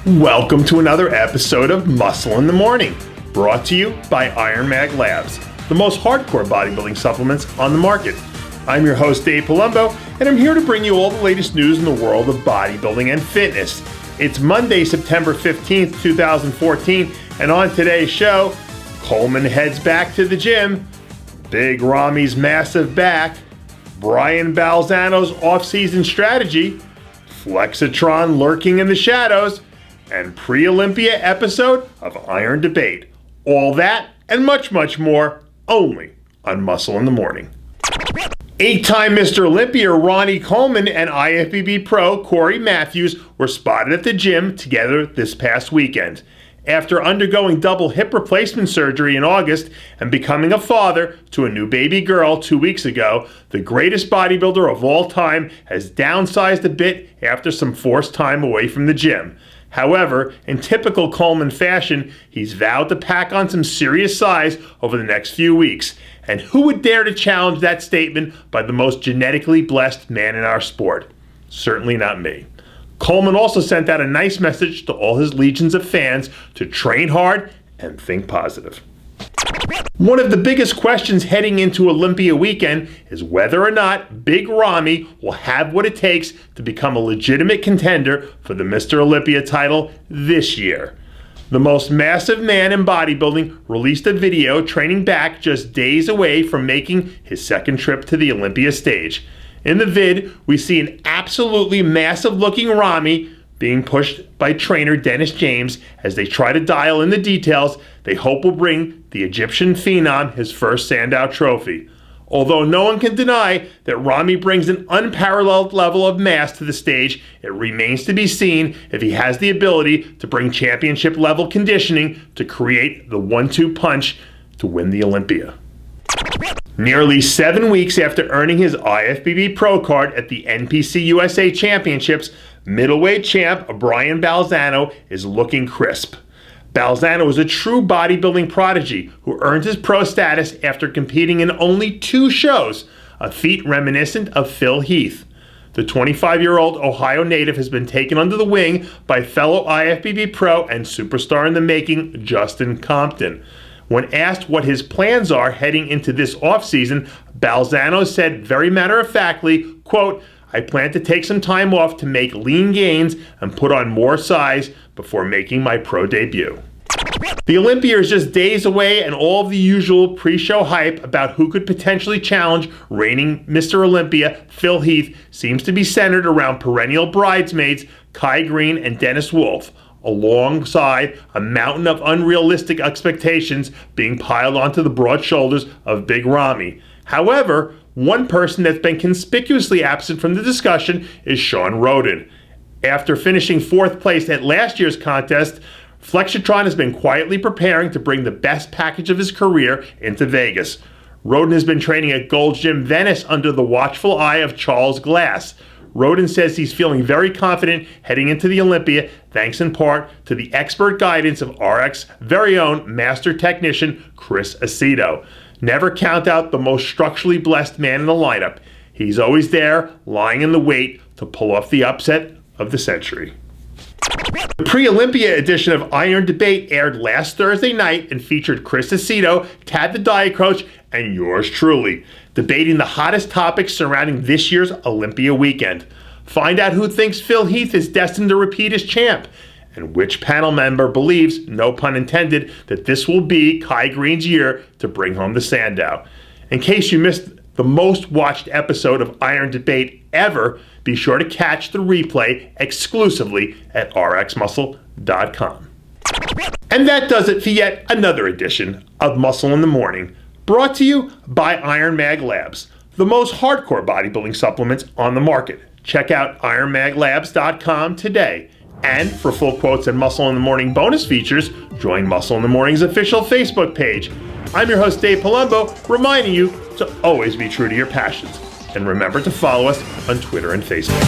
Welcome to another episode of Muscle in the Morning, brought to you by Iron Mag Labs, the most hardcore bodybuilding supplements on the market. I'm your host, Dave Palumbo, and I'm here to bring you all the latest news in the world of bodybuilding and fitness. It's Monday, September 15th, 2014, and on today's show, Coleman heads back to the gym, Big Rami's massive back, Brian Balzano's off-season strategy, Flexitron lurking in the shadows, and pre-Olympia episode of Iron Debate. All that and much, much more only on Muscle in the Morning. 8-time Mr. Olympia Ronnie Coleman and IFBB pro Corey Matthews were spotted at the gym together this past weekend. After undergoing double hip replacement surgery in August and becoming a father to a new baby girl 2 weeks ago, the greatest bodybuilder of all time has downsized a bit after some forced time away from the gym. However, in typical Coleman fashion, he's vowed to pack on some serious size over the next few weeks. And who would dare to challenge that statement by the most genetically blessed man in our sport? Certainly not me. Coleman also sent out a nice message to all his legions of fans to train hard and think positive. One of the biggest questions heading into Olympia weekend is whether or not Big Ramy will have what it takes to become a legitimate contender for the Mr. Olympia title this year. The most massive man in bodybuilding released a video training back just days away from making his second trip to the Olympia stage. In the vid, we see an absolutely massive looking Ramy being pushed by trainer Dennis James as they try to dial in the details they hope will bring the Egyptian phenom his first Sandow trophy. Although no one can deny that Ramy brings an unparalleled level of mass to the stage, it remains to be seen if he has the ability to bring championship level conditioning to create the 1-2 punch to win the Olympia. Nearly 7 weeks after earning his IFBB Pro card at the NPC USA Championships, middleweight champ Brian Balzano is looking crisp. Balzano is a true bodybuilding prodigy who earned his pro status after competing in only 2 shows, a feat reminiscent of Phil Heath. The 25-year-old Ohio native has been taken under the wing by fellow IFBB pro and superstar in the making Justin Compton. When asked what his plans are heading into this offseason, Balzano said very matter-of-factly, quote, "I plan to take some time off to make lean gains and put on more size before making my pro debut." The Olympia is just days away, and all of the usual pre-show hype about who could potentially challenge reigning Mr. Olympia Phil Heath seems to be centered around perennial bridesmaids Kai Green and Dennis Wolf, alongside a mountain of unrealistic expectations being piled onto the broad shoulders of Big Ramy. However, one person that's been conspicuously absent from the discussion is Shawn Rhoden. After finishing 4th place at last year's contest, Flexitron has been quietly preparing to bring the best package of his career into Vegas. Rhoden has been training at Gold's Gym Venice under the watchful eye of Charles Glass. Rhoden says he's feeling very confident heading into the Olympia, thanks in part to the expert guidance of RX's very own master technician, Chris Aceto. Never count out the most structurally blessed man in the lineup. He's always there, lying in the wait to pull off the upset of the century. The pre-Olympia edition of Iron Debate aired last Thursday night and featured Chris Aceto, Tad the Diet Coach, and yours truly, debating the hottest topics surrounding this year's Olympia weekend. Find out who thinks Phil Heath is destined to repeat as champ, and which panel member believes, no pun intended, that this will be Kai Green's year to bring home the Sandow. In case you missed the most watched episode of Iron Debate ever, be sure to catch the replay exclusively at rxmuscle.com. And that does it for yet another edition of Muscle in the Morning, brought to you by Iron Mag Labs, the most hardcore bodybuilding supplements on the market. Check out ironmaglabs.com today. And for full quotes and Muscle in the Morning bonus features, join Muscle in the Morning's official Facebook page. I'm your host, Dave Palumbo, reminding you to always be true to your passions. And remember to follow us on Twitter and Facebook.